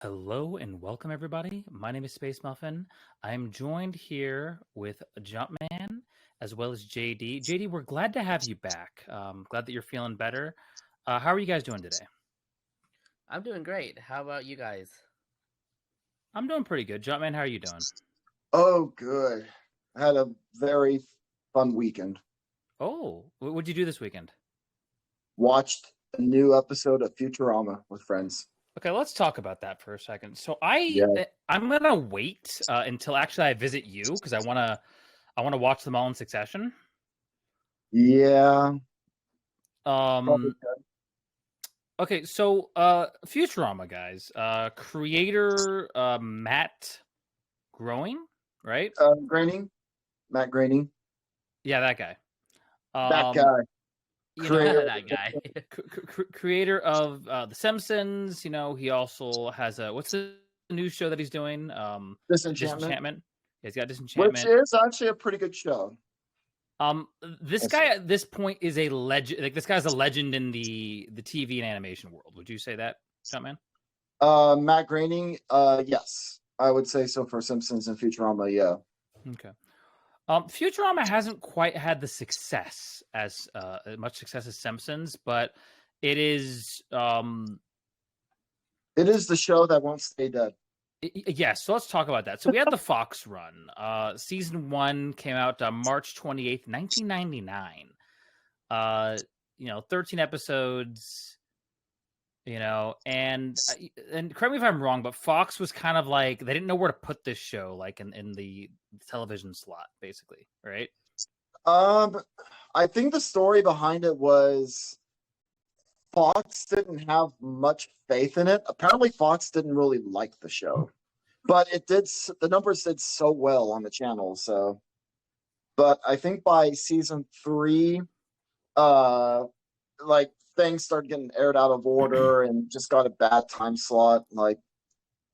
Hello and welcome, everybody. My name is Space Muffin. I'm joined here with Jumpman as well as JD. JD, we're glad to have you back. Glad that you're feeling better. How are you guys doing today? I'm doing great. How about you guys? I'm doing pretty good. Jumpman, how are you doing? Oh, good. I had a very fun weekend. Oh, what'd you do this weekend? Watched a new episode of Futurama with friends. Okay, let's talk about that for a second. So Yeah. I'm gonna wait until actually I visit you because I wanna watch them all in succession. Yeah. Probably Um, good. Okay, so Futurama guys, creator Matt Growing, right? Groening, Matt Groening, Yeah, that guy. that Um, guy, you know, creator. That guy. creator of The Simpsons. You know, he also has a what's the new show that he's doing? Disenchantment, Disenchantment. Yeah, he's got which Disenchantment. is actually a pretty good show. Um, this Yes. guy at this point is a legend. Like this guy's a legend in the TV and animation world. Would you say that, Jumpman? Matt Groening, yes, I would say so for Simpsons and Futurama. Yeah, Okay. Futurama hasn't quite had the success as much success as Simpsons, but it is it is the show that won't stay dead. yes. So let's talk about that. So we had the Fox run. Season one came out March 28th, 1999. Uh, 13 episodes. And correct me if I'm wrong, but Fox was kind of like they didn't know where to put this show, like in the television slot, basically, right? Um, I think the story behind it was Fox didn't have much faith in it. Apparently, Fox didn't really like the show, but it did. The numbers did so well on the channel. So, but I think by season three, uh, like things started getting aired out of order and just got a bad time slot. Like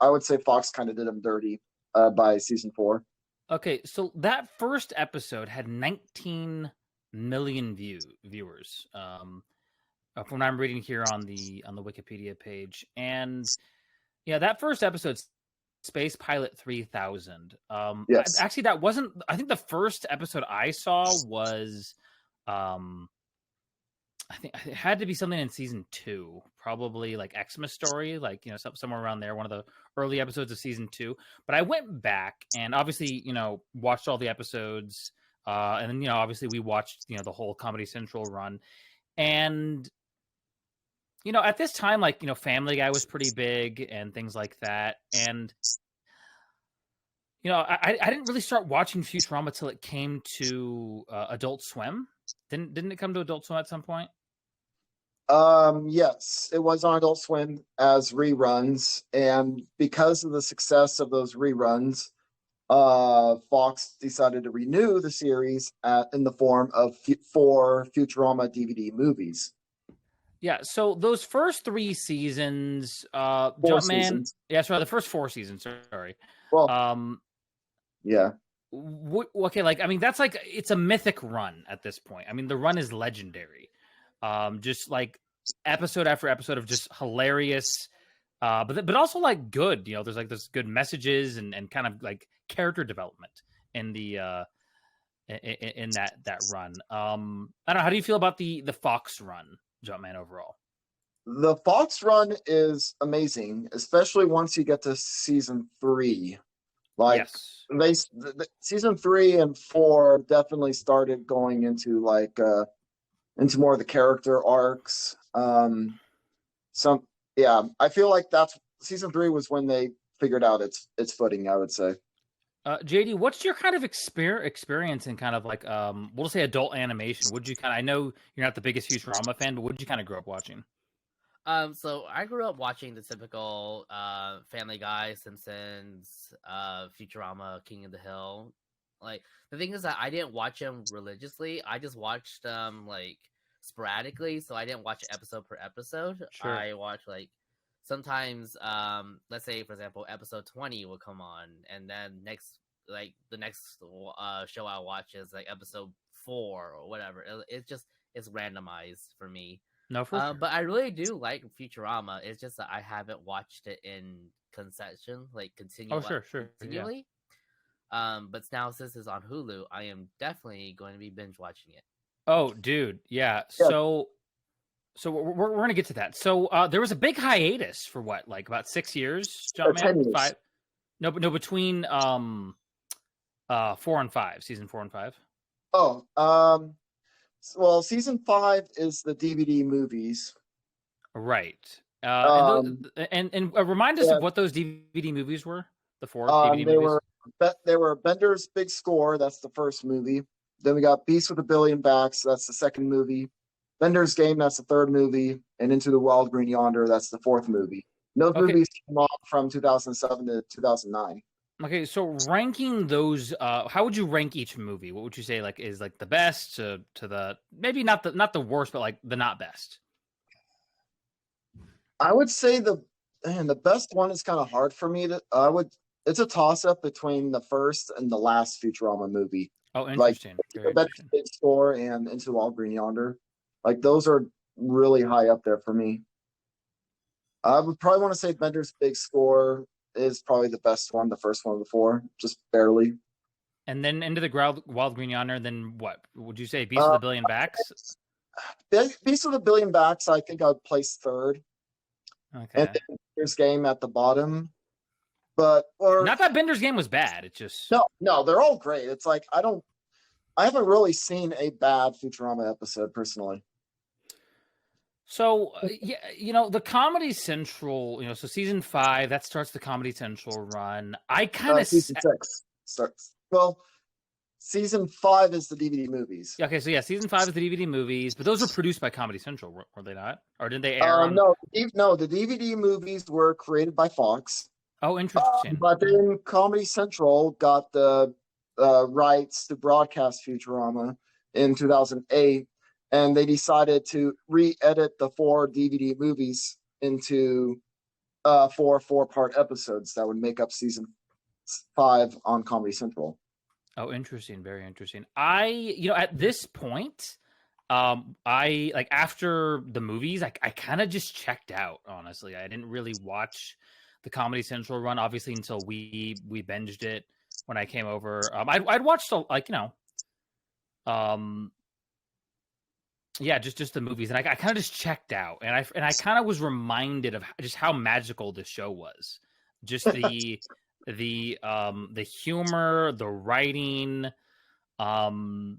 I would say, Fox kind of did them dirty by season four. Okay, so that first episode had 19 million viewers. From what I'm reading here on the Wikipedia page, and yeah, that first episode, Space Pilot 3000. Yes. Actually, that wasn't. I think the first episode I saw was, um, I think it had to be something in season two, probably like Xmas Story, like somewhere around there, one of the early episodes of season two. But I went back and obviously watched all the episodes, and then obviously we watched the whole Comedy Central run, and at this time like Family Guy was pretty big and things like that, and I didn't really start watching Futurama till it came to Adult Swim. Didn't it come to Adult Swim at some point? Yes, it was on Adult Swim as reruns, and because of the success of those reruns, Fox decided to renew the series in the form of four Futurama DVD movies. Yeah, so those first three seasons, Four Jumpman, seasons. yeah, sorry, the first four seasons, sorry. Well, Um, yeah, okay, like I mean, that's like it's a mythic run at this point. I mean, the run is legendary. Just like episode after episode of just hilarious, but also like good. There's good messages and kind of like character development in the in that run. I don't know. How do you feel about the Fox run, Jumpman, overall? the Fox run is amazing, especially once you get to season three. Like Yes. season three and four definitely started going into into more of the character arcs. Some yeah, I feel like that's season three was when they figured out its footing. I would say. JD, what's your kind of experience in kind of like we'll say adult animation? Would you kind of I know you're not the biggest Futurama fan, but what did you kind of grow up watching? So I grew up watching the typical Family Guy, Simpsons, Futurama, King of the Hill. Like the thing is that I didn't watch them religiously. I just watched them like sporadically, so I didn't watch episode per episode. Sure. I watched like sometimes let's say for example episode 20 will come on, and then the next show I watch is like episode 4 or whatever. It's randomized for me. No, for sure. But I really do like Futurama. It's just that I haven't watched it in concession, like Oh, sure, yeah. continually. But now since it's on Hulu, I am definitely going to be binge watching it. Oh, dude, yeah. Yeah. So we're gonna get to that. So there was a big hiatus for what, like about 6 years, Or Jumpman? 10 years. 5? No, but no, between 4 and 5, season 4 and 5. Oh, well, season 5 is the DVD movies. Right. Um, And remind us yeah. of what those DVD movies were. The 4 DVD They movies. they were Bender's Big Score. That's the first movie. Then we got Beast with a Billion Backs. That's the second movie. Bender's Game. That's the third movie. And Into the Wild Green Yonder. That's the fourth movie. Those Okay. movies came out from 2007 to 2009. Okay, so ranking those, how would you rank each movie? What would you say like is like the best to the maybe not the worst, but like the not best? I would say the best one is kind of hard for me to. It's a toss up between the first and the last Futurama movie. Oh, interesting. Very Bender's interesting. Big Score and Into the Wild Green Yonder. Like those are really high up there for me. I would probably want to say Bender's Big Score is probably the best one, the first one of the 4, just barely. And then Into the Wild Green Yonder, then what? Would you say Beast of the Billion Backs? Beast with a Billion Backs, I think I would place third. Okay. And then Bender's Game at the bottom. But not that Bender's Game was bad. It just no, they're all great. It's like I haven't really seen a bad Futurama episode personally. So yeah, the Comedy Central, so season 5 that starts the Comedy Central run. I kind of season 6 starts. Well, season 5 is the DVD movies. Okay, so yeah, season 5 is the DVD movies, but those were produced by Comedy Central, were they not? Or did they air? No, the DVD movies were created by Fox. Oh, interesting. But then Comedy Central got the rights to broadcast Futurama in 2008. And they decided to re-edit the 4 DVD movies into 4 4-part episodes that would make up season 5 on Comedy Central. Oh, interesting. Very interesting. At this point, I like after the movies, I kind of just checked out, honestly. I didn't really watch the Comedy Central run, obviously, until we binged it when I came over. I'd watched yeah, just the movies, and I kind of just checked out, and I kind of was reminded of just how magical this show was. Just the the humor, the writing, like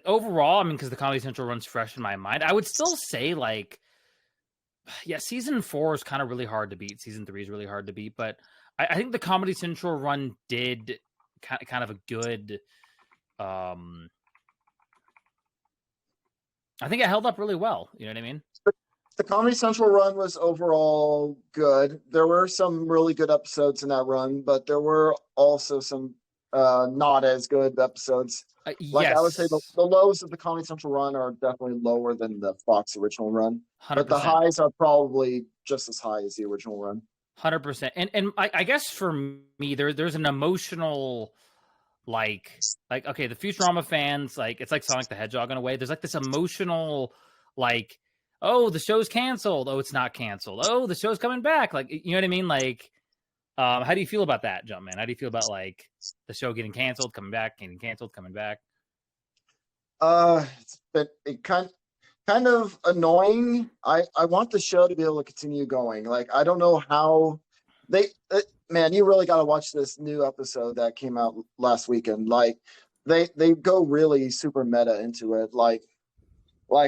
overall, I mean, because the Comedy Central runs fresh in my mind, I would still say like, yeah, season 4 is kind of really hard to beat. Season 3 is really hard to beat, but I think the Comedy Central run did kind of a good. I think it held up really well. You know what I mean? The Comedy Central run was overall good. There were some really good episodes in that run, but there were also some not as good episodes. Yes. I would say the lows of the Comedy Central run are definitely lower than the Fox original run. 100%. But the highs are probably just as high as the original run. 100%. And I guess for me, there's an emotional... Like okay, the Futurama fans, like it's like Sonic the Hedgehog in a way. There's like this emotional, like, oh, the show's canceled. Oh, it's not canceled. Oh, the show's coming back. Like, you know what I mean? Like, how do you feel about that, Jumpman? How do you feel about like the show getting canceled, coming back, getting canceled, coming back? It's been kind of annoying. I want the show to be able to continue going. Like, I don't know how man, you really got to watch this new episode that came out last weekend. Like, they go really super meta into it. Like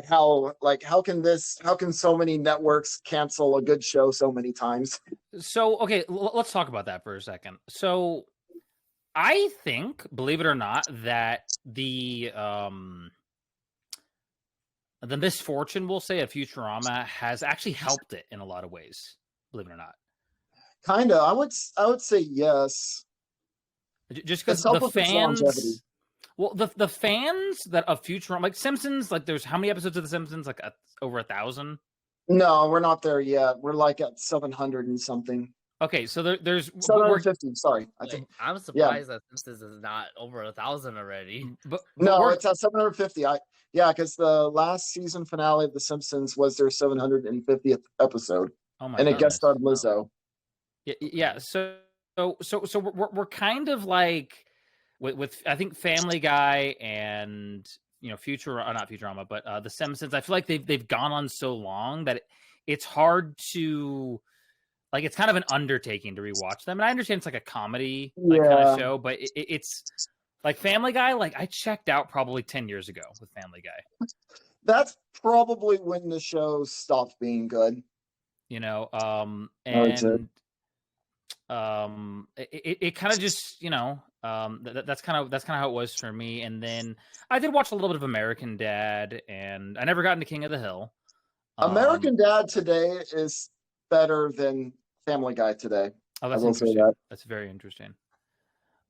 how can so many networks cancel a good show so many times? So, okay, let's talk about that for a second. So, I think, believe it or not, that the misfortune, we'll say, of Futurama has actually helped it in a lot of ways. Believe it or not. Kinda, I would say yes. Just because the fans, well, the fans that of Futurama, like Simpsons, like there's how many episodes of The Simpsons? Like over 1,000. No, we're not there yet. We're like at 700 and something. Okay, so there's 750. Sorry, I think. I'm surprised that Simpsons is not over 1,000 already. But No, it's at 750. Because the last season finale of The Simpsons was their 750th episode, oh my and it guest goodness. starred Lizzo. Yeah. So we're kind of like with I think Family Guy and not Futurama, but The Simpsons. I feel like they've gone on so long that it's hard to like. It's kind of an undertaking to rewatch them. And I understand it's like a comedy kind of show, but it's like Family Guy. Like I checked out probably 10 years ago with Family Guy. That's probably when the show stopped being good. And it kind of just that's kind of how it was for me. And then I did watch a little bit of American Dad, and I never got into King of the Hill. American Dad today is better than Family Guy today. Oh, that's interesting. That's very interesting.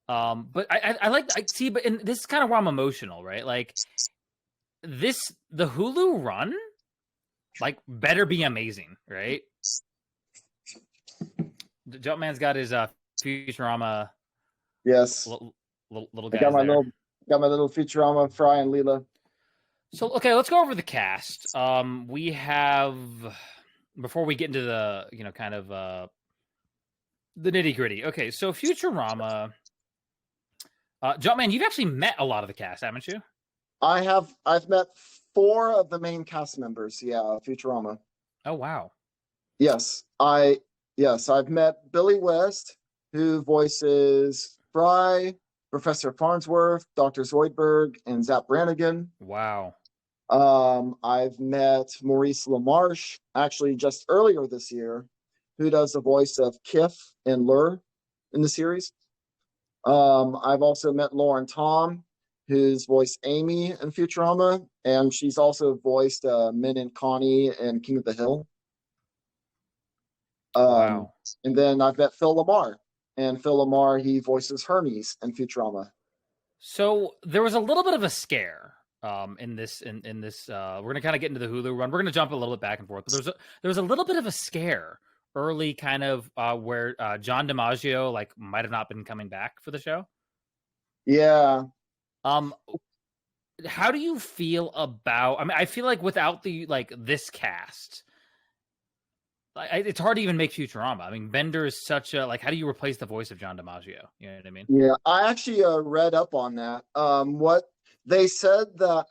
But I see, but and this is kind of where I'm emotional, right? Like the Hulu run, like better be amazing, right? Jumpman's got his Futurama. Yes, little guy. Got my little Futurama Fry and Leela. So okay, let's go over the cast. We have, before we get into the kind of the nitty gritty. Okay, so Futurama. Jumpman, you've actually met a lot of the cast, haven't you? I have. I've met 4 of the main cast members. Yeah, Futurama. Oh wow. Yes, I've met Billy West, who voices Fry, Professor Farnsworth, Dr. Zoidberg, and Zap Brannigan. Wow. I've met Maurice LaMarche, actually just earlier this year, who does the voice of Kif and Lur in the series. I've also met Lauren Tom, who's voiced Amy in Futurama, and she's also voiced Min and Connie in King of the Hill. Wow. And then I've met Phil Lamar, and Phil Lamar, he voices Hermes in Futurama. So there was a little bit of a scare in this we're gonna kind of get into the Hulu run. We're gonna jump a little bit back and forth, but there was a little bit of a scare early, kind of where John DiMaggio like might have not been coming back for the show. Yeah. How do you feel about? I mean, I feel like without this cast, it's hard to even make Futurama. I mean, Bender is such a how do you replace the voice of John DiMaggio? You know what I mean? Yeah, I actually read up on that. What they said that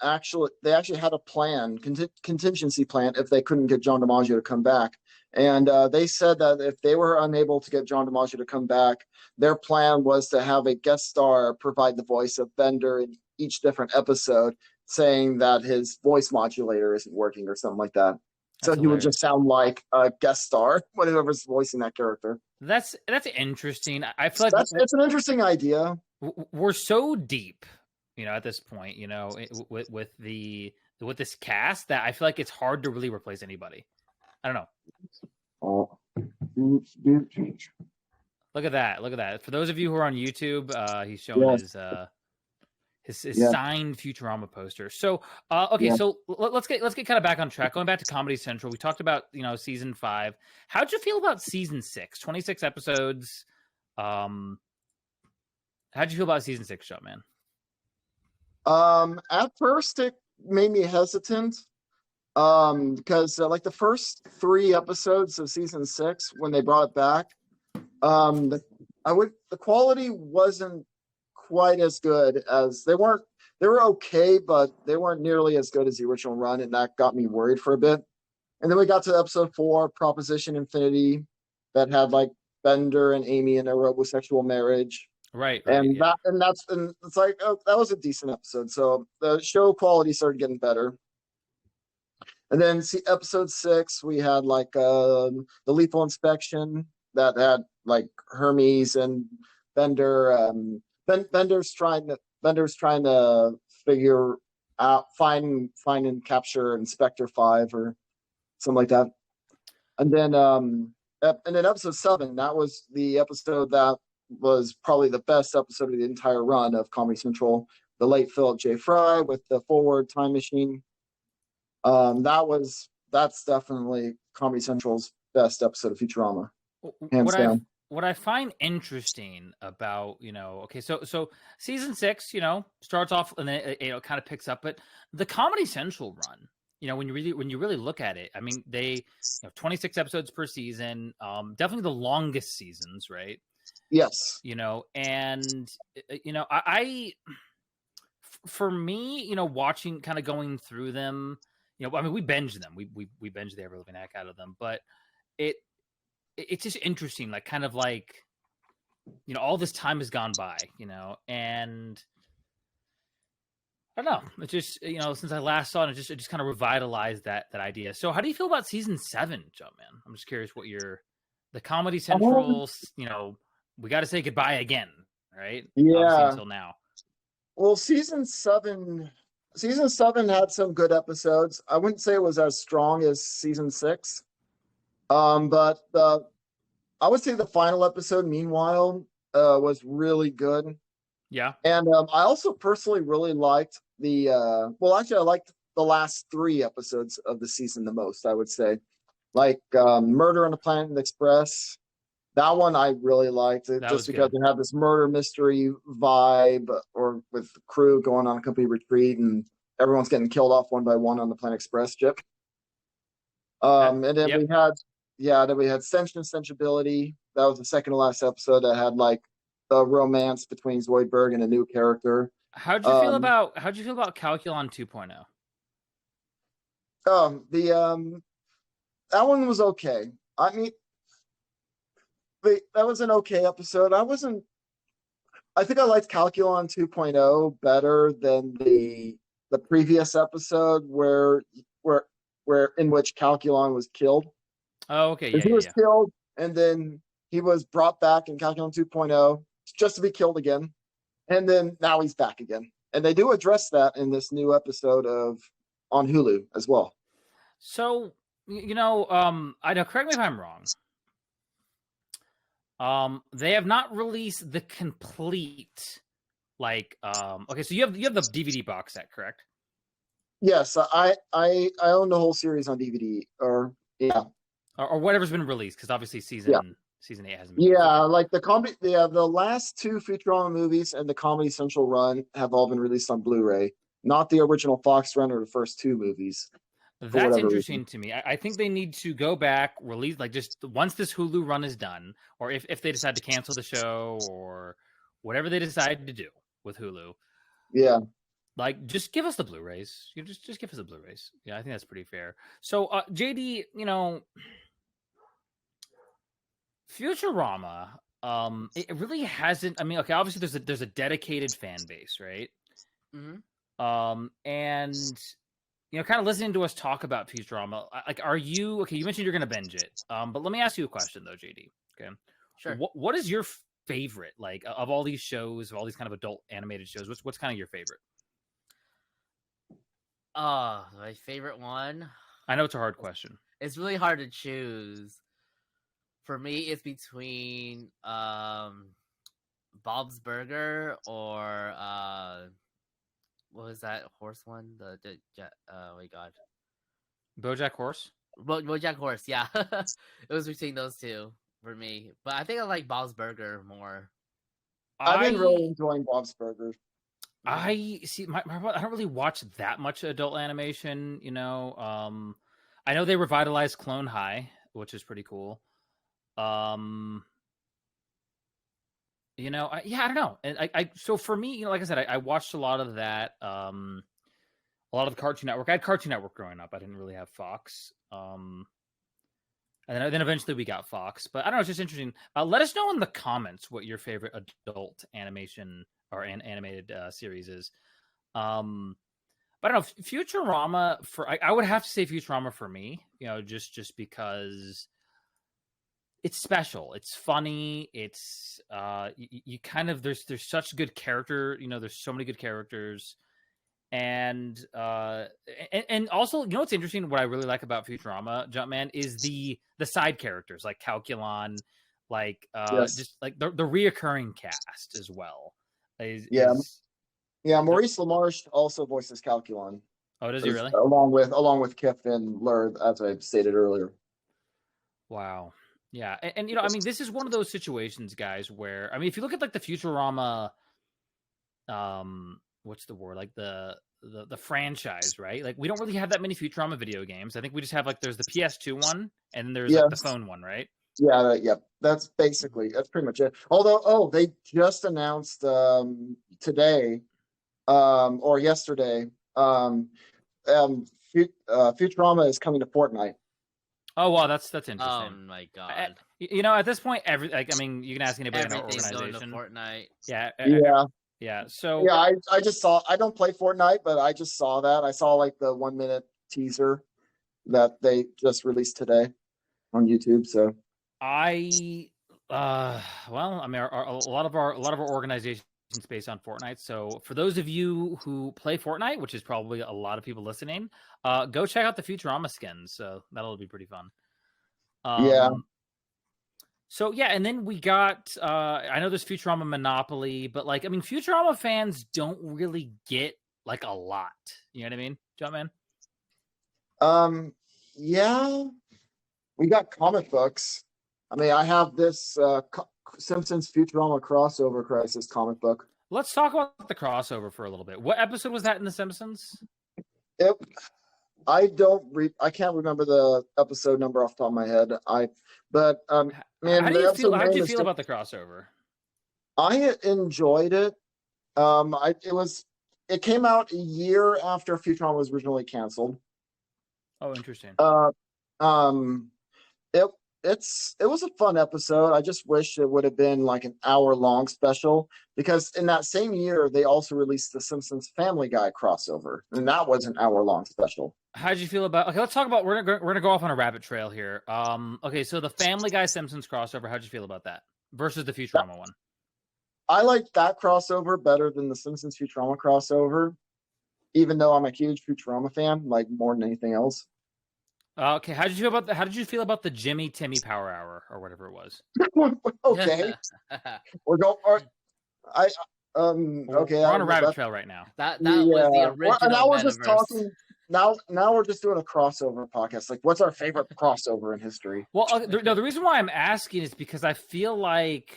they actually had a plan, contingency plan, if they couldn't get John DiMaggio to come back. And they said that if they were unable to get John DiMaggio to come back, their plan was to have a guest star provide the voice of Bender in each different episode, saying that his voice modulator isn't working or something like that. So he would just sound like a guest star, whatever's voicing that character. That's interesting. I feel like it's an interesting idea. We're so deep, at this point, with this cast, that I feel like it's hard to really replace anybody. I don't know. Look at that. For those of you who are on YouTube, he's showing his signed Futurama poster. So so let's get kind of back on track. Going back to Comedy Central, we talked about season 5. How'd you feel about season 6? 26 episodes. How'd you feel about season 6, Shotman? At first it made me hesitant. Because like the first 3 episodes of season 6, when they brought it back, the quality wasn't quite as good as they were okay, but they weren't nearly as good as the original run, and that got me worried for a bit. And then we got to episode 4, Proposition Infinity, that had like Bender and Amy in a homosexual marriage. Right. And it's like, oh, that was a decent episode. So the show quality started getting better. And then episode 6, we had like the Lethal Inspection that had like Hermes and Bender. Bender's trying to figure out, find and capture Inspector 5 or something like that. And then episode 7, that was the episode that was probably the best episode of the entire run of Comedy Central. The late Philip J. Fry with the Forward Time Machine. That's definitely Comedy Central's best episode of Futurama, hands down. what I find interesting about, okay, so season 6, starts off and then it kind of picks up, but the Comedy Central run, when you really look at it, I mean, they 26 episodes per season, definitely the longest seasons, right? Yes. And I for me, watching, kind of going through them, I mean, we binge them, we binge the ever living heck out of them, but it's just interesting, like, kind of like, all this time has gone by, and I don't know, it just, since I last saw it, it just kind of revitalized that idea. So how do you feel about season 7, Jumpman? I'm just curious what the Comedy Central, we got to say goodbye again, right? Yeah. Obviously until now. Well, season 7 had some good episodes. I wouldn't say it was as strong as season 6. But I would say the final episode, meanwhile, was really good. Yeah. And I also personally really liked I liked the last 3 episodes of the season the most, I would say. Like Murder on the Planet Express. That one I really liked it, just because it had this murder mystery vibe, or with the crew going on a company retreat and everyone's getting killed off one by one on the Planet Express ship. And then we had Sense and Sensibility. That was the second to last episode that had like the romance between Zoidberg and a new character. How'd you feel about Calculon 2.0? That one was okay. I mean, that was an okay episode. I think I liked Calculon 2.0 better than the previous episode where in which Calculon was killed. Oh, okay. Yeah, he was killed, and then he was brought back in Calculon 2.0 just to be killed again, and then now he's back again. And they do address that in this new episode on Hulu as well. So, I know. Correct me if I'm wrong. They have not released the complete, like, okay, so you have the DVD box set, correct? Yes, I own the whole series on DVD, or whatever's been released, because obviously season 8 hasn't been. Yeah, like the last 2 Futurama movies and the Comedy Central run have all been released on Blu-ray, not the original Fox run or the first 2 movies. That's interesting to me. I think they need to go back, release, like, just once this Hulu run is done, or if they decide to cancel the show or whatever they decide to do with Hulu. Yeah. Like, just give us the Blu-rays. Just give us the Blu-rays. Yeah, I think that's pretty fair. So, JD, Futurama, it really hasn't. I mean, okay, obviously there's a dedicated fan base, right? Mm-hmm. And kind of listening to us talk about Futurama, like, are you okay? You mentioned you're going to binge it, but let me ask you a question though, JD. Okay, sure. What is your favorite, like, of all these shows, of all these kind of adult animated shows? What's kind of your favorite? My favorite one. I know it's a hard question. It's really hard to choose. For me, it's between Bob's Burger or what was that horse one? Oh my god, BoJack Horse. BoJack Horse. Yeah, it was between those 2 for me. But I think I like Bob's Burger more. I've been really enjoying Bob's Burger. I see. I don't really watch that much adult animation. I know they revitalized Clone High, which is pretty cool. I don't know. And so for me, like I said, I watched a lot of that. A lot of the Cartoon Network. I had Cartoon Network growing up. I didn't really have Fox. And then eventually we got Fox. But I don't know. It's just interesting. Let us know in the comments what your favorite adult animation or animated series is. But I don't know. Futurama, I would have to say Futurama for me. Just because it's special. It's funny. It's you kind of there's such good character. There's so many good characters, and also, what's interesting. What I really like about Futurama, Jumpman, is the side characters like Calculon, like just like the reoccurring cast as well. Maurice LaMarche also voices Calculon. Oh, does he really? Along with Kip and Lurd, as I stated earlier. Wow. Yeah, and I mean, this is one of those situations, guys, where I mean, if you look at like the Futurama, what's the word? Like the franchise, right? Like we don't really have that many Futurama video games. I think we just have like there's the PS2 one, and then there's like the phone one, right? Yeah, that's pretty much it. Although, they just announced today, or yesterday, Futurama is coming to Fortnite. Oh wow, that's interesting. Oh my god! At this point, I mean, you can ask anybody in our organization. Going to Fortnite. Yeah. So I just saw. I don't play Fortnite, but I just saw that. I saw like the 1 minute teaser that they just released today on YouTube. So well, I mean, a lot of our organizations based on Fortnite. So for those of you who play Fortnite, which is probably a lot of people listening, go check out the Futurama skins. So that'll be pretty fun. Yeah. So yeah, and then we got I know there's Futurama Monopoly, but like I mean, Futurama fans don't really get like a lot. You know what I mean, Jumpman? Yeah. We got comic books. I mean, I have this Simpsons Futurama crossover crisis comic book. Let's talk about the crossover for a little bit. What episode was that in The Simpsons? I can't remember the episode number off the top of my head. Man, how do you feel? How did you feel about the crossover? I enjoyed it. It came out a year after Futurama was originally canceled. Oh, interesting. It was a fun episode. I just wish it would have been like an hour-long special, because in that same year they also released the Simpsons Family Guy crossover, and that was an hour-long special. How did you feel about? Okay, let's talk about. We're gonna go off on a rabbit trail here. Okay, so the Family Guy Simpsons crossover. How did you feel about that versus the Futurama one? I like that crossover better than the Simpsons Futurama crossover, even though I'm a huge Futurama fan, like more than anything else. Okay, how did you feel about the Jimmy Timmy Power Hour or whatever it was? Okay, we're going. Okay, we're on a rabbit trail right now. That was the original. And now we're just talking. Now we're just doing a crossover podcast. Like, what's our favorite crossover in history? Well, the reason why I'm asking is because I feel like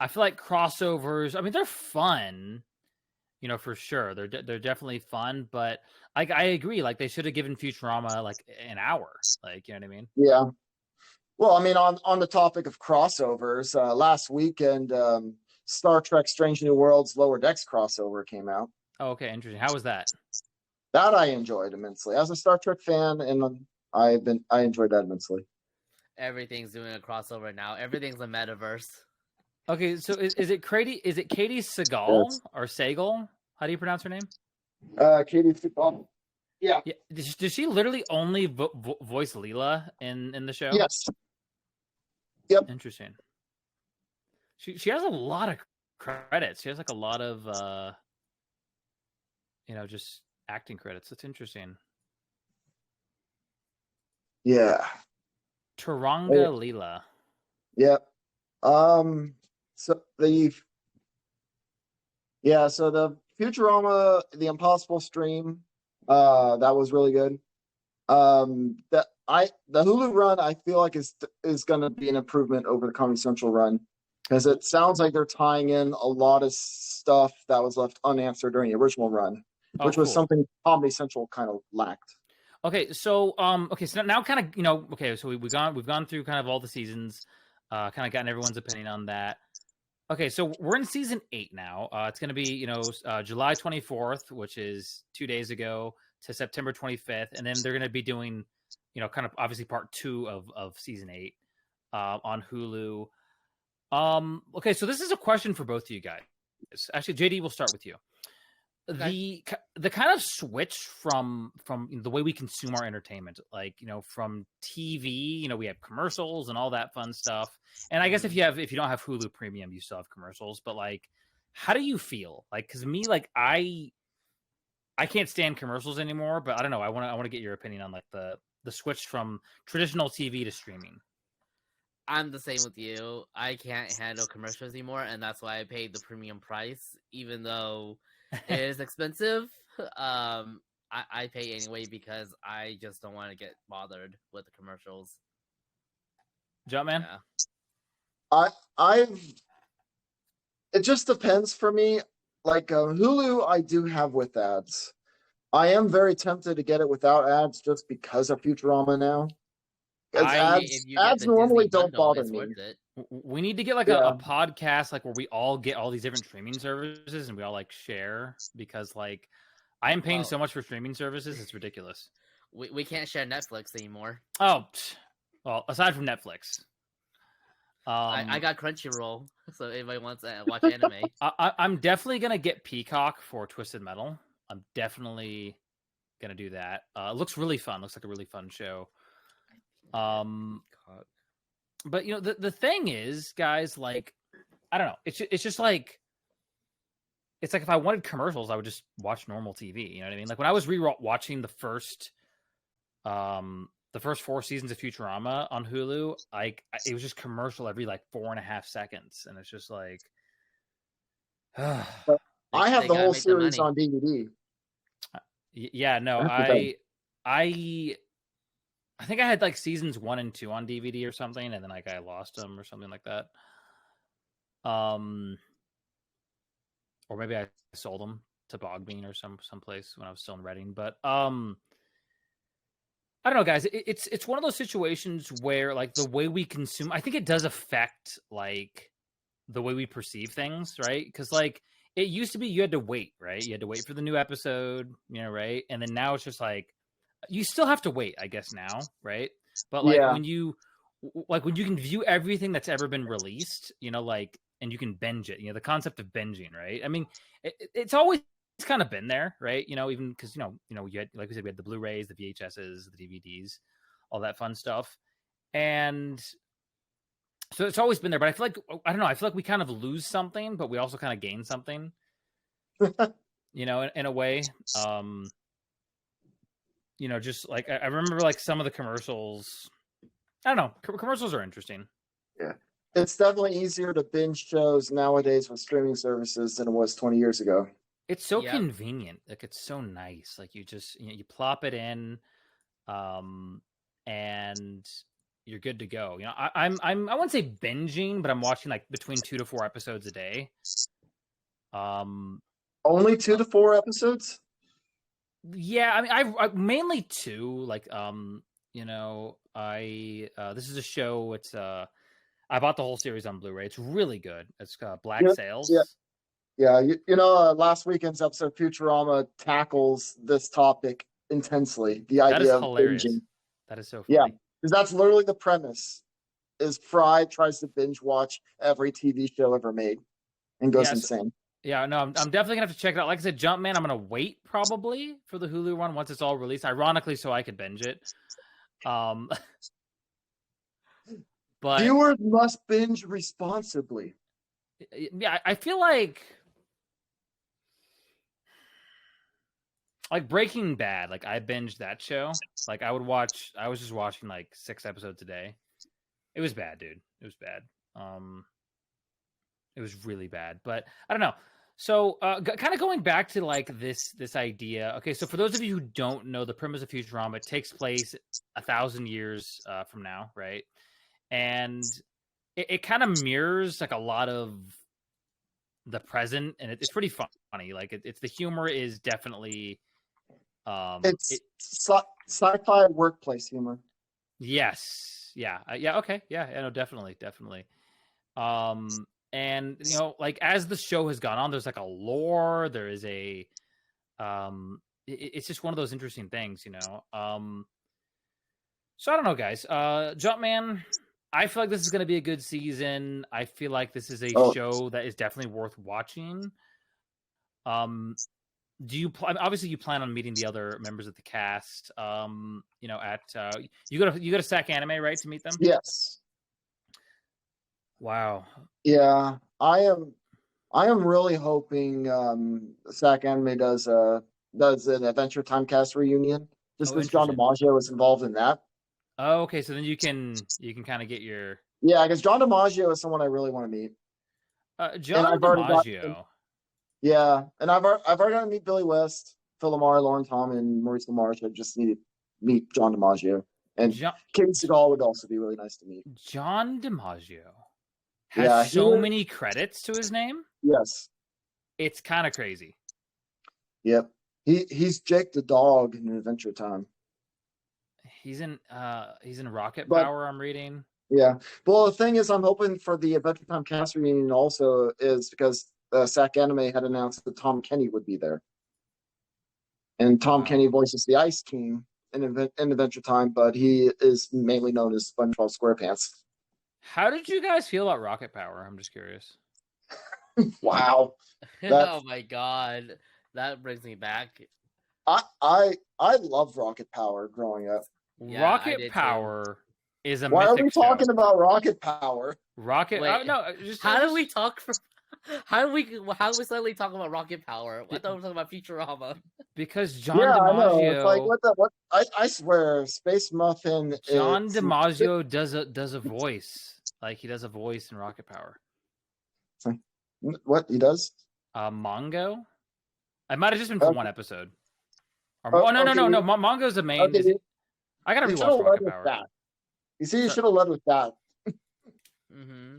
crossovers. I mean, they're fun. For sure, they're definitely fun, but like I agree, like they should have given Futurama like an hour, like you know what I mean? Yeah. Well, I mean, on the topic of crossovers, last weekend, Star Trek: Strange New Worlds Lower Decks crossover came out. Oh, okay, interesting. How was that? That I enjoyed immensely. As a Star Trek fan, and I enjoyed that immensely. Everything's doing a crossover now. Everything's a metaverse. Okay, so is it Katie Sagal or Sagal? How do you pronounce her name? Katie Sagal. Yeah. Does she literally only voice Leela in the show? Yes. Yep. Interesting. She has a lot of credits. She has like a lot of just acting credits. That's interesting. Yeah. Taranga Leela. Yep. So the Futurama, the Impossible stream, that was really good. The Hulu run, I feel like is going to be an improvement over the Comedy Central run, because it sounds like they're tying in a lot of stuff that was left unanswered during the original run, which was something Comedy Central kind of lacked. Okay, so so now kind of so we've gone through kind of all the seasons, kind of gotten everyone's opinion on that. Okay, so we're in season 8 now. It's going to be July 24th, which is 2 days ago, to September 25th, and then they're going to be doing kind of obviously part 2 of season 8 on Hulu. Okay, so this is a question for both of you guys. Actually, JD, we'll start with you. Okay. The kind of switch from the way we consume our entertainment, like from TV, we have commercials and all that fun stuff. And I guess if you don't have Hulu Premium, you still have commercials. But like, how do you feel? Like, because me, like I can't stand commercials anymore. But I don't know. I want to get your opinion on like the switch from traditional TV to streaming. I'm the same with you. I can't handle commercials anymore, and that's why I paid the premium price, even though it is expensive. I pay anyway because I just don't want to get bothered with the commercials. Jumpman? Yeah. I've it just depends for me. Like Hulu, I do have with ads. I am very tempted to get it without ads just because of Futurama now. Because If you get ads the normally Disney don't bundle, bother it's me. worth it. We need to get like Yeah. a podcast like where we all get all these different streaming services and we all like share, because like I am paying Well- so much for streaming services, it's ridiculous. We can't share Netflix anymore. Oh, well, aside from Netflix. I got Crunchyroll, so if anybody wants to watch anime. I'm definitely gonna get Peacock for Twisted Metal. I'm definitely gonna do that. It looks really fun. Looks like a really fun show. But you know, the thing is, guys, like, I don't know. It's just like, it's like if I wanted commercials, I would just watch normal TV. You know what I mean? Like when I was watching the first 4 seasons of Futurama on Hulu, like it was just commercial every like 4.5 seconds, and it's just like, I have the whole series on DVD. Yeah, no, I think I had like seasons 1 and 2 on DVD or something, and then like I lost them or something like that. Or maybe I sold them to Bogbean or someplace when I was still in Reading. But I don't know, guys. It's one of those situations where like the way we consume, I think it does affect like the way we perceive things, right? Because like it used to be you had to wait, right? You had to wait for the new episode, you know, right? And then now it's just like you still have to wait, I guess now, right? But like when you can view everything that's ever been released, you know, like, and you can binge it, you know, the concept of binging, right? I mean, it's always kind of been there, right? You know, even because you know, you had, like we said, we had the Blu-rays, the VHSs, the DVDs, all that fun stuff, and so it's always been there. But I feel like I don't know. I feel like we kind of lose something, but we also kind of gain something. You know, in a way. You know, just like I remember, like some of the commercials. I don't know. Commercials are interesting. Yeah, it's definitely easier to binge shows nowadays with streaming services than it was 20 years ago. It's so convenient. Like it's so nice. Like you just you plop it in, and you're good to go. You know, I wouldn't say binging, but I'm watching like between 2 to 4 episodes a day. Only 2 to 4 episodes. Yeah, I mean, I mainly 2. Like, you know, this is a show. It's I bought the whole series on Blu-ray. It's really good. It's Black Sails. Yeah. You know, last weekend's episode Futurama tackles this topic intensely. The idea of hilarious. binging. That is so funny. Yeah, because that's literally the premise. Is Fry tries to binge watch every TV show ever made and goes insane. Yeah, no, I'm definitely gonna have to check it out. Like I said, Jumpman, I'm gonna wait probably for the Hulu one once it's all released. Ironically, so I could binge it. But viewers must binge responsibly. Yeah, I feel like Breaking Bad. Like I binged that show. Like I was just watching like 6 episodes a day. It was bad, dude. It was bad. It was really bad, but I don't know. So, kind of going back to like this idea. Okay, so for those of you who don't know the premise of Futurama, it takes place 1,000 years from now, right? And it kind of mirrors like a lot of the present, and it's pretty funny. Like it's the humor is definitely it's sci-fi workplace humor. Yes. Yeah. Okay. Yeah. No. Definitely. And you know, like as the show has gone on, there's like a lore. There is a, it's just one of those interesting things, you know. So I don't know, guys. Jumpman, I feel like this is going to be a good season. I feel like this is a show that is definitely worth watching. Do you obviously you plan on meeting the other members of the cast? You know, at you go to SAC Anime, right, to meet them? Yes. Wow. Yeah, I am really hoping SAC Anime does an Adventure Time cast reunion. Just because John DiMaggio was involved in that. Oh, okay. So then you can kind of get your because John DiMaggio is someone I really want to meet. John DiMaggio. Yeah, and I've already got to meet Billy West, Phil Lamar, Lauren Tom, and Maurice LaMarche. I just need to meet John DiMaggio And King Seagal would also be really nice to meet. John DiMaggio has so many credits to his name. Yes. It's kind of crazy. Yep. He's Jake the dog in Adventure Time. He's in Rocket Power, I'm reading. Yeah. Well, the thing is, I'm hoping for the Adventure Time cast reunion also is because SAC Anime had announced that Tom Kenny would be there. And Tom Kenny voices the Ice King in Adventure Time, but he is mainly known as SpongeBob SquarePants. How did you guys feel about Rocket Power? I'm just curious. Wow. Oh my god. That brings me back. I love Rocket Power growing up. Yeah, Rocket Power is a Why are we show. talking about Rocket Power? Wait, how do we talk for how do we suddenly talk about Rocket Power? I thought we were talking about Futurama. Because John DiMaggio, it's like what I swear, Space Muffin. John DiMaggio does a voice, like he does a voice in Rocket Power. What he does? Mongo. I might have just been for one episode. No. Mongo's the main. Okay, I gotta rewatch Rocket Power. That. You see, you should have led with that. Mm-hmm.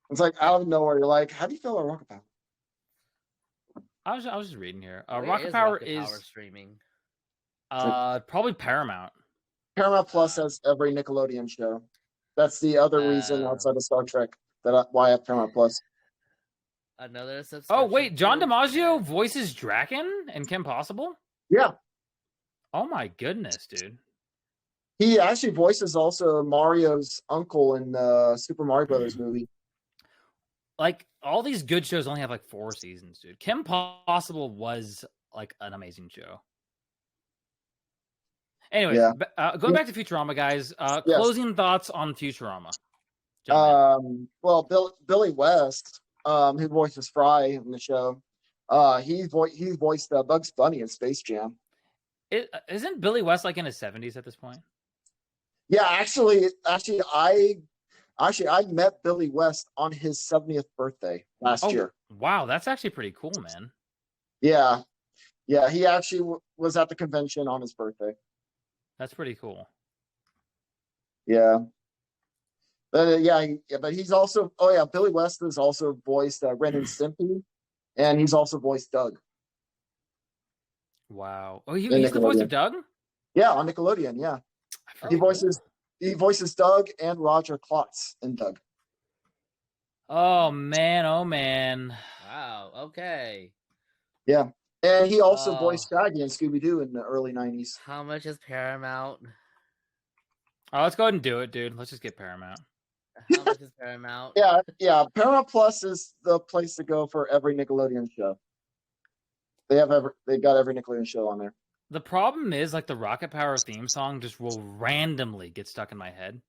It's like out of nowhere. You're like, how do you feel about Rocket Power? I was just reading here. Rocket Power is streaming. Probably Paramount. Paramount Plus has every Nickelodeon show. That's the other reason outside of Star Trek why I have Paramount Plus. Another subscription. Oh wait, John DiMaggio voices Draken and Kim Possible? Yeah. Oh my goodness, dude. He actually voices also Mario's uncle in the Super Mario Brothers movie. Like all these good shows only have like 4 seasons, dude. Kim Possible was like an amazing show. Anyway, going back to Futurama, guys. Closing thoughts on Futurama. Well, Billy West, who voices Fry in the show, he voiced Bugs Bunny in Space Jam. Isn't Billy West like in his 70s at this point? Yeah, actually, I met Billy West on his 70th birthday last year. Wow, that's actually pretty cool, man. Yeah, he actually was at the convention on his birthday. That's pretty cool. Yeah. But he's also Billy West has also voiced Ren and Stimpy, and he's also voiced Doug. Wow. Oh, he's the voice of Doug? Yeah, on Nickelodeon, yeah. He voices Doug and Roger Klotz in Doug. Oh man. Wow, okay. Yeah. And he also voiced Shaggy in Scooby-Doo in the early 90s. How much is Paramount? Oh, let's go ahead and do it, dude. Let's just get Paramount. How much is Paramount? Yeah. Paramount Plus is the place to go for every Nickelodeon show. They've got every Nickelodeon show on there. The problem is, like, the Rocket Power theme song just will randomly get stuck in my head.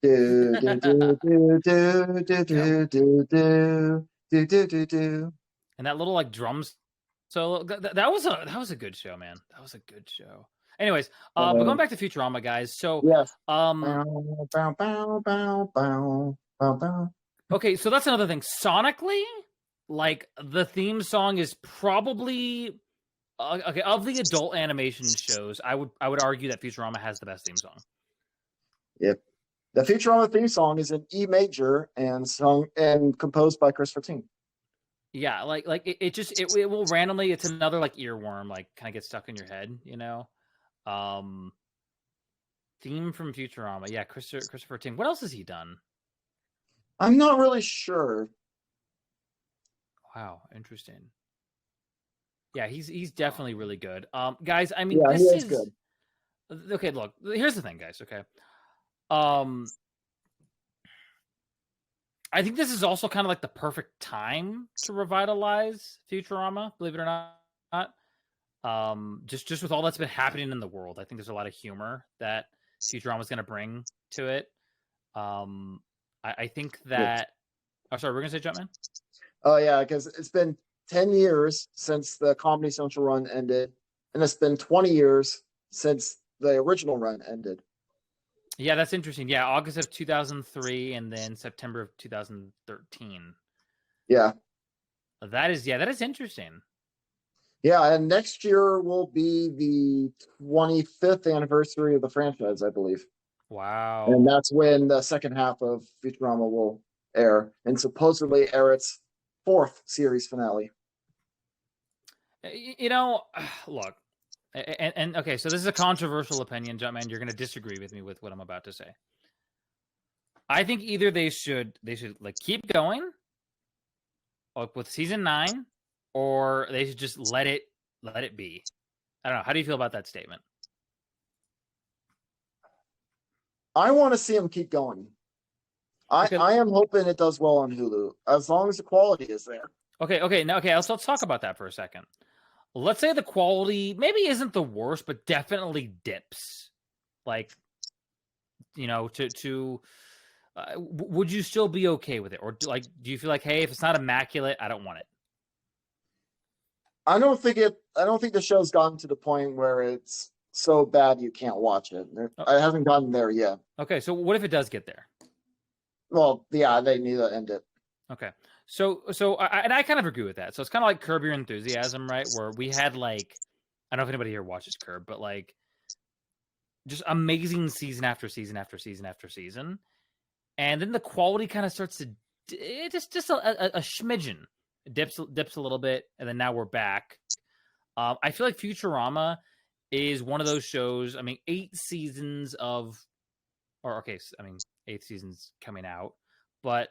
Do do do do do do do do do do do. And that little like drums solo that was a good show, man. That was a good show. Anyways, but going back to Futurama, guys. So yes. Okay, so that's another thing. Sonically, like the theme song is probably okay, of the adult animation shows, I would argue that Futurama has the best theme song. Yep. The Futurama theme song is in E major and sung and composed by Christopher Ting. Yeah, like it will randomly. It's another like earworm, like kind of get stuck in your head, you know. Theme from Futurama, yeah, Christopher Ting. What else has he done? I'm not really sure. Wow, interesting. Yeah, he's definitely really good. Guys, I mean, yeah, this he is good. Okay, look, here's the thing, guys. Okay, I think this is also kind of like the perfect time to revitalize Futurama, believe it or not. Just with all that's been happening in the world, I think there's a lot of humor that Futurama is going to bring to it. I think that. Oh, sorry, we're going to say Jumpman? Oh yeah, because it's been 10 years since the Comedy Central run ended, and it's been 20 years since the original run ended. Yeah, that's interesting. Yeah, August of 2003 and then September of 2013. Yeah. That is interesting. Yeah, and next year will be the 25th anniversary of the franchise, I believe. Wow. And that's when the second half of Futurama will air, and supposedly air its 4th series finale. Look, and okay, so this is a controversial opinion, Jumpman. You're going to disagree with me with what I'm about to say. I think either they should like keep going, like with season 9, or they should just let it be. I don't know. How do you feel about that statement? I want to see them keep going. I am hoping it does well on Hulu, as long as the quality is there. Okay. Now, let's talk about that for a second. Let's say the quality maybe isn't the worst, but definitely dips. Like, would you still be okay with it, or do you feel like, hey, if it's not immaculate, I don't want it? I don't think the show's gotten to the point where it's so bad you can't watch it. It hasn't gotten there yet. Okay, so what if it does get there? Well, yeah, they need to end it. Okay, so I kind of agree with that. So it's kind of like Curb Your Enthusiasm, right? Where we had I don't know if anybody here watches Curb, but just amazing season after season after season after season, and then the quality kind of starts to just a smidgen. It dips a little bit, and then now we're back. I feel like Futurama is one of those shows. I mean, 8 seasons of, 8 seasons coming out, but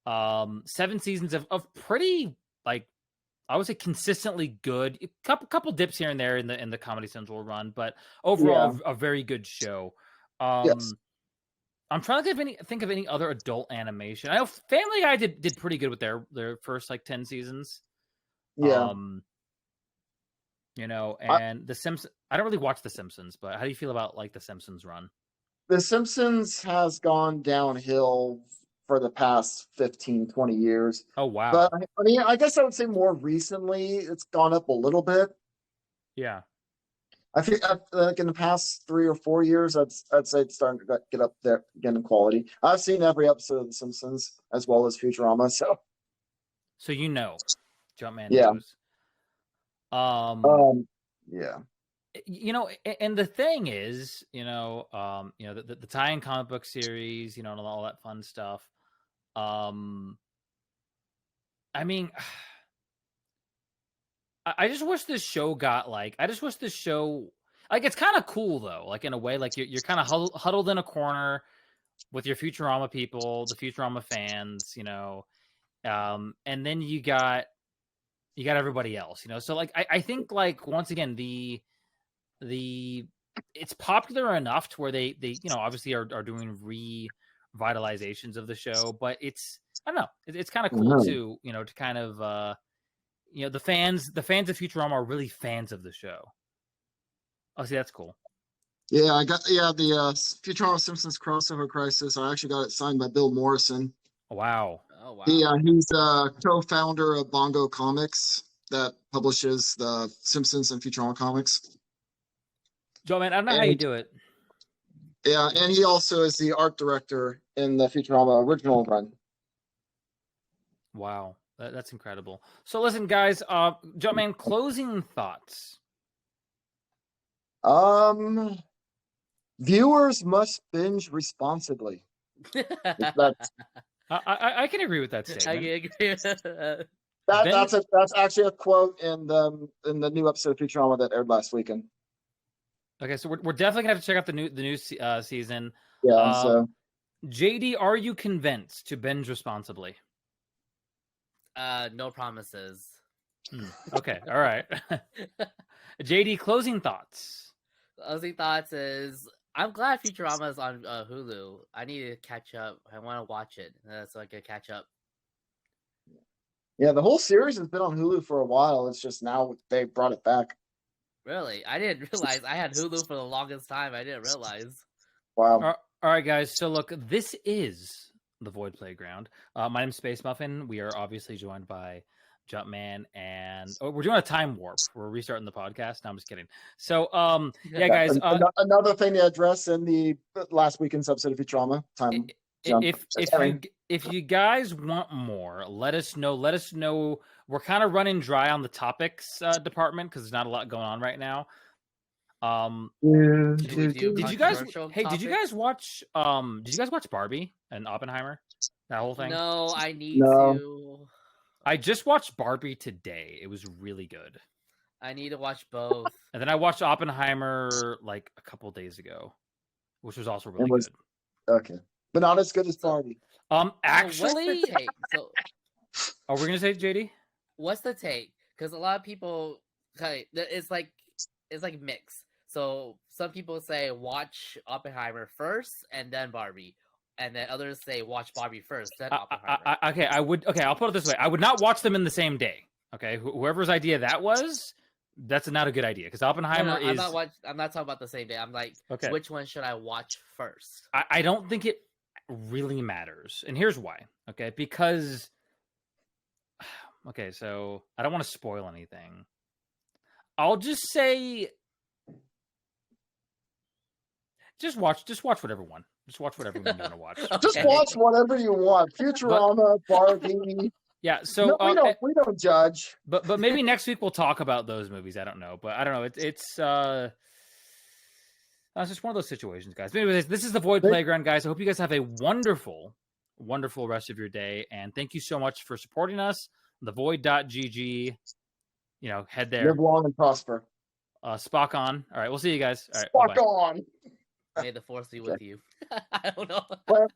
7 seasons of pretty, I would say, consistently good. Couple dips here and there in the Comedy Central run, but overall a very good show. Yes. I'm trying to think of any other adult animation. I know Family Guy did pretty good with their first 10 seasons. Yeah. And The Simpsons. I don't really watch The Simpsons, but how do you feel about The Simpsons run? The Simpsons has gone downhill for the past 15, 20 years. Oh, wow. But I guess I would say more recently it's gone up a little bit. Yeah. I think in the past 3 or 4 years, I'd say it's starting to get up there again in quality. I've seen every episode of The Simpsons as well as Futurama, so Jumpman knows. Yeah. And the thing is, the tie-in comic book series, and all that fun stuff. I just wish this show got it's kind of cool though, in a way, you're kind of huddled in a corner with your Futurama people, the Futurama fans, and then you got everybody else, so I think once again it's popular enough to where they obviously are doing revitalizations of the show, but I don't know, it's kind of cool too, to kind of the fans of Futurama are really fans of the show. Oh, see, that's cool. Yeah, the Futurama Simpsons crossover crisis. I actually got it signed by Bill Morrison. Wow. Oh, wow. He's a co-founder of Bongo Comics that publishes the Simpsons and Futurama comics. Joe, man, I don't know how you do it. Yeah, and he also is the art director in the Futurama original run. Wow, that's incredible. So listen, guys, Joe, man, closing thoughts. Viewers must binge responsibly. I can agree with that statement. I can agree with that. That's actually a quote in the new episode of Futurama that aired last weekend. Okay, so we're definitely gonna have to check out the new season. Yeah. So, JD, are you convinced to binge responsibly? No promises. Okay, all right. JD, closing thoughts. Closing thoughts is I'm glad Futurama is on Hulu. I need to catch up. I want to watch it so I can catch up. Yeah, the whole series has been on Hulu for a while. It's just now they brought it back. Really? I didn't realize I had Hulu for the longest time. I didn't realize. Wow. All right, guys. So look, this is the Void Playground. My name's Space Muffin. We are obviously joined by Jumpman, and we're doing a time warp. We're restarting the podcast. No, I'm just kidding. So, yeah, guys. Another thing to address in the last weekend's episode of Futurama. Time. If you guys want more, let us know. Let us know. We're kind of running dry on the topics department because there's not a lot going on right now. Should we do Did you guys? controversial Hey, did you topics? guys watch? Did you guys watch Barbie and Oppenheimer? That whole thing. No, I need No. to. I just watched Barbie today. It was really good. I need to watch both. And then I watched Oppenheimer like a couple days ago, which was also really was- good. Okay, but not as good as Barbie. Actually, what's the take? So, are we gonna say JD? what's the take? Because a lot of people, it's like mixed. So some people say watch Oppenheimer first and then Barbie, and then others say watch Barbie first then Oppenheimer. Okay, I'll put it this way: I would not watch them in the same day. Okay, whoever's idea that was, that's not a good idea because Oppenheimer is. I'm not talking about the same day. I'm like, Okay. which one should I watch first? I don't think it really matters, and here's why. Okay, because. Okay, so I don't want to spoil anything. I'll just say. Just watch whatever one. Just watch whatever one you want to watch. Just Okay. watch whatever you want. Futurama, Barbie. Yeah, so No, we don't judge. but maybe next week we'll talk about those movies. I don't know, but I don't know. It's just one of those situations, guys. But anyways, this is the Void Playground, guys. I hope you guys have a wonderful, wonderful rest of your day, and thank you so much for supporting us. TheVoid.gg. Head there. Live long and prosper. Spock on. All right, we'll see you guys. All right, Fuck bye-bye. on. May the force be with you. I don't know. What?